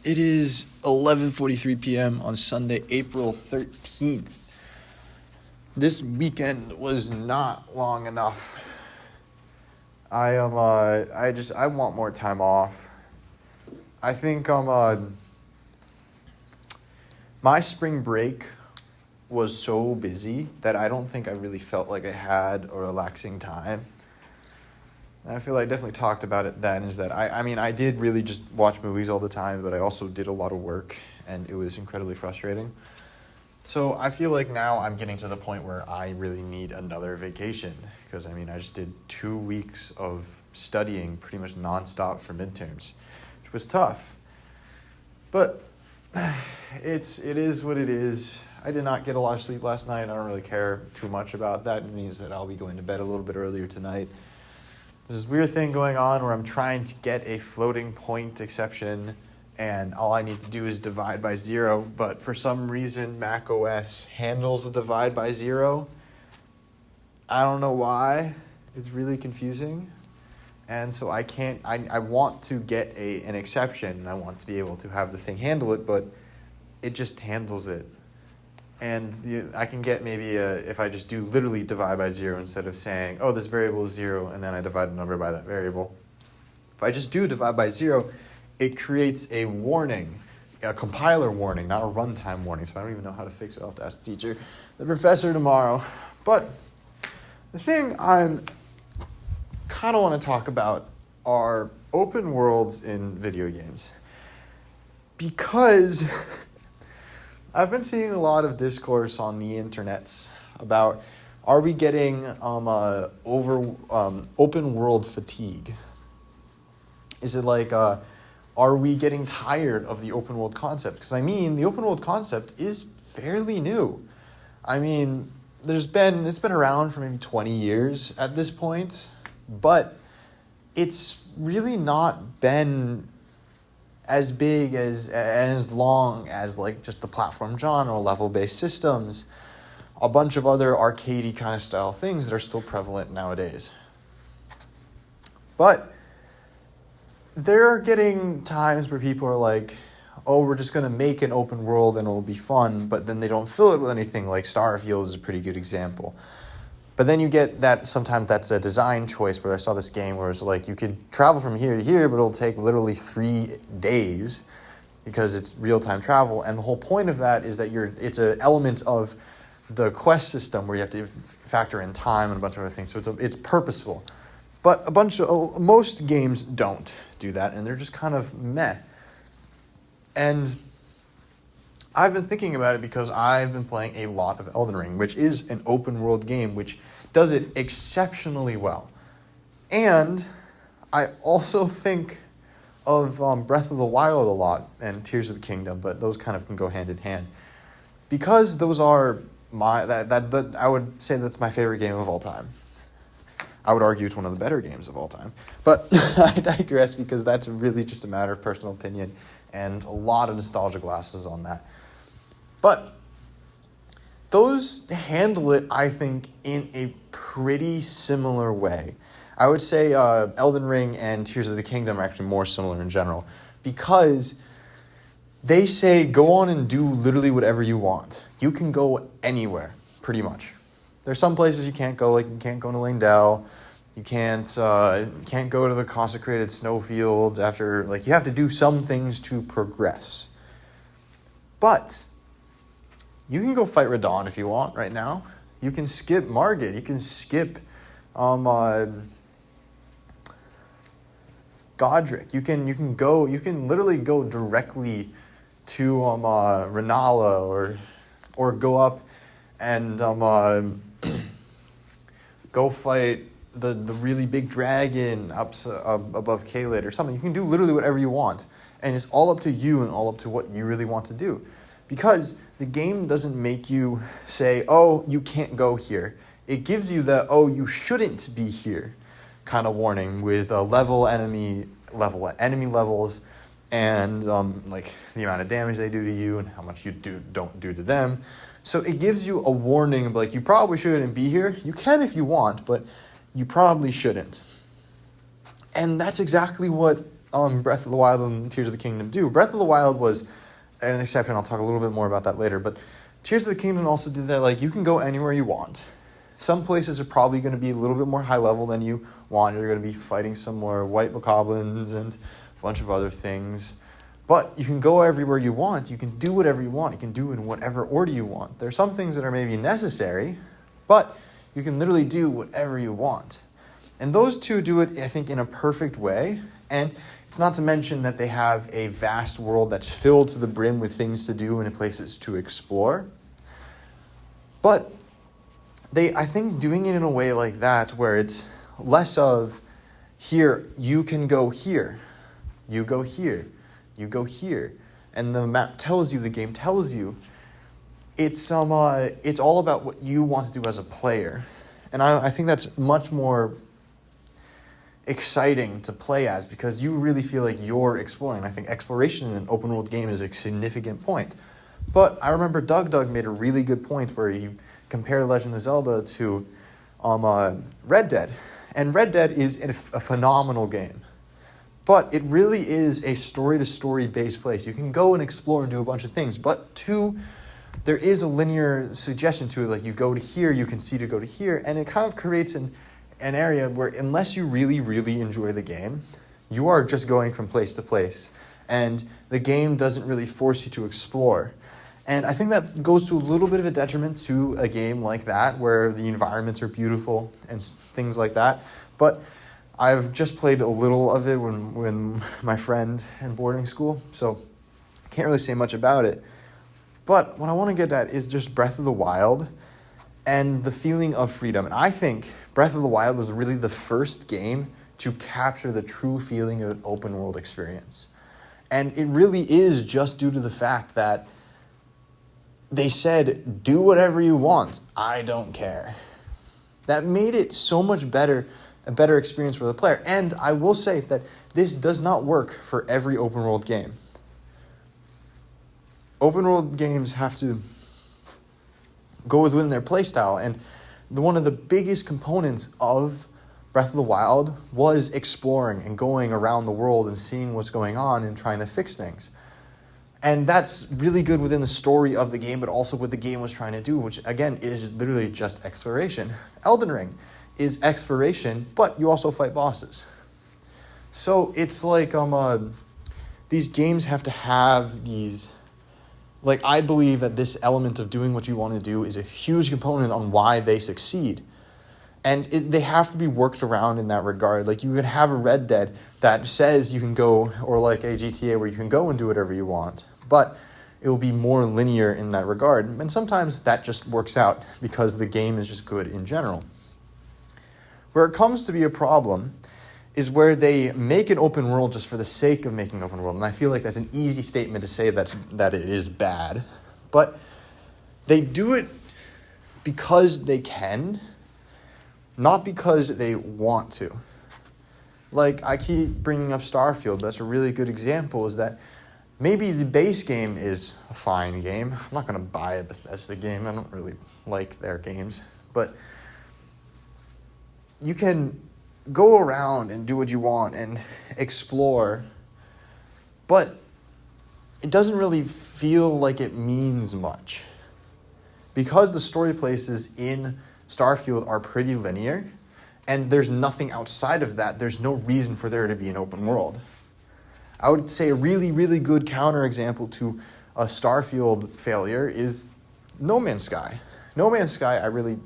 It is 11:43 p.m. on Sunday, April 13th. This weekend was not long enough. I want more time off. I think my spring break was so busy that I don't think I really felt like I had a relaxing time. I feel like I definitely talked about it then, is that I did really just watch movies all the time, but I also did a lot of work, and it was incredibly frustrating. So I feel like now I'm getting to the point where I really need another vacation, because I just did 2 weeks of studying pretty much nonstop for midterms, which was tough. But it is what it is. I did not get a lot of sleep last night. I don't really care too much about that. It means that I'll be going to bed a little bit earlier tonight. There's this weird thing going on where I'm trying to get a floating point exception, and all I need to do is divide by 0, but for some reason Mac OS handles a divide by 0. I don't know why. It's really confusing. And so I want to get an exception, and I want to be able to have the thing handle it, but it just handles it. And I can get maybe if I just do literally divide by 0 instead of saying, oh, this variable is 0, and then I divide a number by that variable. If I just do divide by 0, it creates a warning, a compiler warning, not a runtime warning. So I don't even know how to fix it. I'll have to ask the professor tomorrow. But the thing I kind of want to talk about are open worlds in video games. Because I've been seeing a lot of discourse on the internets about, are we getting open world fatigue? Is it like, are we getting tired of the open world concept? Because the open world concept is fairly new. It's been around for maybe 20 years at this point, but it's really not been as big as long as like just the platform genre, level-based systems, a bunch of other arcadey kind of style things that are still prevalent nowadays. But there are getting times where people are like, oh, we're just going to make an open world and it'll be fun, but then they don't fill it with anything. Like Starfield is a pretty good example. But then you get that sometimes that's a design choice, where I saw this game where it's like you could travel from here to here, but it'll take literally 3 days because it's real-time travel. And the whole point of that is that it's an element of the quest system where you have to factor in time and a bunch of other things. So it's purposeful. But most games don't do that, and they're just kind of meh. And I've been thinking about it because I've been playing a lot of Elden Ring, which is an open world game, which does it exceptionally well. And I also think of Breath of the Wild a lot and Tears of the Kingdom, but those kind of can go hand in hand. Because those are I would say that's my favorite game of all time. I would argue it's one of the better games of all time. But I digress, because that's really just a matter of personal opinion and a lot of nostalgia glasses on that. But those handle it, I think, in a pretty similar way. I would say Elden Ring and Tears of the Kingdom are actually more similar in general, because they say go on and do literally whatever you want. You can go anywhere, pretty much. There's some places you can't go, like you can't go to Leyndell. You can't go to the consecrated snowfield after, like, you have to do some things to progress. But you can go fight Radahn if you want right now. You can skip Margit. You can skip Godric. You can literally go directly to Rennala or go up and go fight the really big dragon up above Caelid or something. You can do literally whatever you want, and it's all up to you and all up to what you really want to do. Because the game doesn't make you say, oh, you can't go here. It gives you the, oh, you shouldn't be here kind of warning with enemy levels and like the amount of damage they do to you and how much you don't do to them. So it gives you a warning of like, you probably shouldn't be here. You can if you want, but you probably shouldn't. And that's exactly what Breath of the Wild and Tears of the Kingdom do. Breath of the Wild was an exception. I'll talk a little bit more about that later. But Tears of the Kingdom also did that, like, you can go anywhere you want. Some places are probably going to be a little bit more high level than you want. You're going to be fighting some more white bokoblins and a bunch of other things. But you can go everywhere you want. You can do whatever you want. You can do in whatever order you want. There are some things that are maybe necessary, but you can literally do whatever you want. And those two do it, I think, in a perfect way. And it's not to mention that they have a vast world that's filled to the brim with things to do and places to explore. But I think doing it in a way like that, where it's less of, here, you can go here, you go here, you go here, and the map tells you, the game tells you, it's all about what you want to do as a player. And I think that's much more exciting to play as, because you really feel like you're exploring. I think exploration in an open world game is a significant point. But I remember Doug made a really good point where he compared Legend of Zelda to Red Dead. And Red Dead is a phenomenal game. But it really is a story-to-story based place. You can go and explore and do a bunch of things. But there is a linear suggestion to it. Like, you go to here, you can see to go to here. And it kind of creates an area where, unless you really, really enjoy the game, you are just going from place to place. And the game doesn't really force you to explore. And I think that goes to a little bit of a detriment to a game like that, where the environments are beautiful and things like that. But I've just played a little of it when my friend in boarding school, so I can't really say much about it. But what I want to get at is just Breath of the Wild and the feeling of freedom. And I think Breath of the Wild was really the first game to capture the true feeling of an open world experience. And it really is just due to the fact that they said, do whatever you want, I don't care. That made it so much better, a better experience for the player. And I will say that this does not work for every open world game. Open world games have to go within their playstyle, and one of the biggest components of Breath of the Wild was exploring and going around the world and seeing what's going on and trying to fix things. And that's really good within the story of the game, but also what the game was trying to do, which, again, is literally just exploration. Elden Ring is exploration, but you also fight bosses. So it's like these games have to have these... Like, I believe that this element of doing what you want to do is a huge component on why they succeed. And they have to be worked around in that regard. Like, you could have a Red Dead that says you can go, or like a GTA where you can go and do whatever you want. But it will be more linear in that regard. And sometimes that just works out because the game is just good in general. Where it comes to be a problem is where they make an open world just for the sake of making an open world. And I feel like that's an easy statement to say that it is bad. But they do it because they can, not because they want to. Like, I keep bringing up Starfield, but that's a really good example, is that maybe the base game is a fine game. I'm not going to buy a Bethesda game. I don't really like their games. But you can go around and do what you want and explore, but it doesn't really feel like it means much. Because the story places in Starfield are pretty linear, and there's nothing outside of that, there's no reason for there to be an open world. I would say a really, really good counterexample to a Starfield failure is No Man's Sky. No Man's Sky I really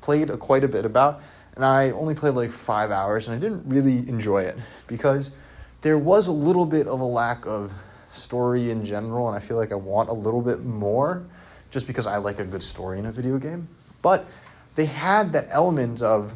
played quite a bit about, and I only played like 5 hours, and I didn't really enjoy it because there was a little bit of a lack of story in general, and I feel like I want a little bit more just because I like a good story in a video game. But they had that element of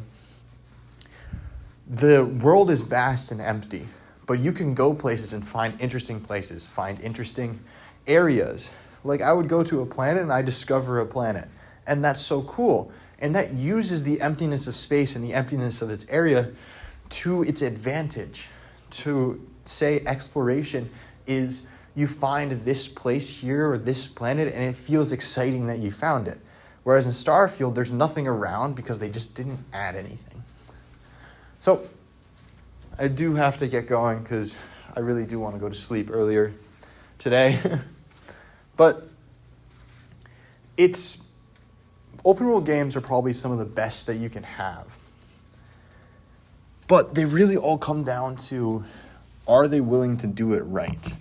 the world is vast and empty, but you can go places and find interesting places, find interesting areas. Like, I would go to a planet and I discover a planet, and that's so cool. And that uses the emptiness of space and the emptiness of its area to its advantage. To say exploration is you find this place here or this planet and it feels exciting that you found it. Whereas in Starfield, there's nothing around because they just didn't add anything. So I do have to get going because I really do want to go to sleep earlier today. But open world games are probably some of the best that you can have. But they really all come down to, are they willing to do it right?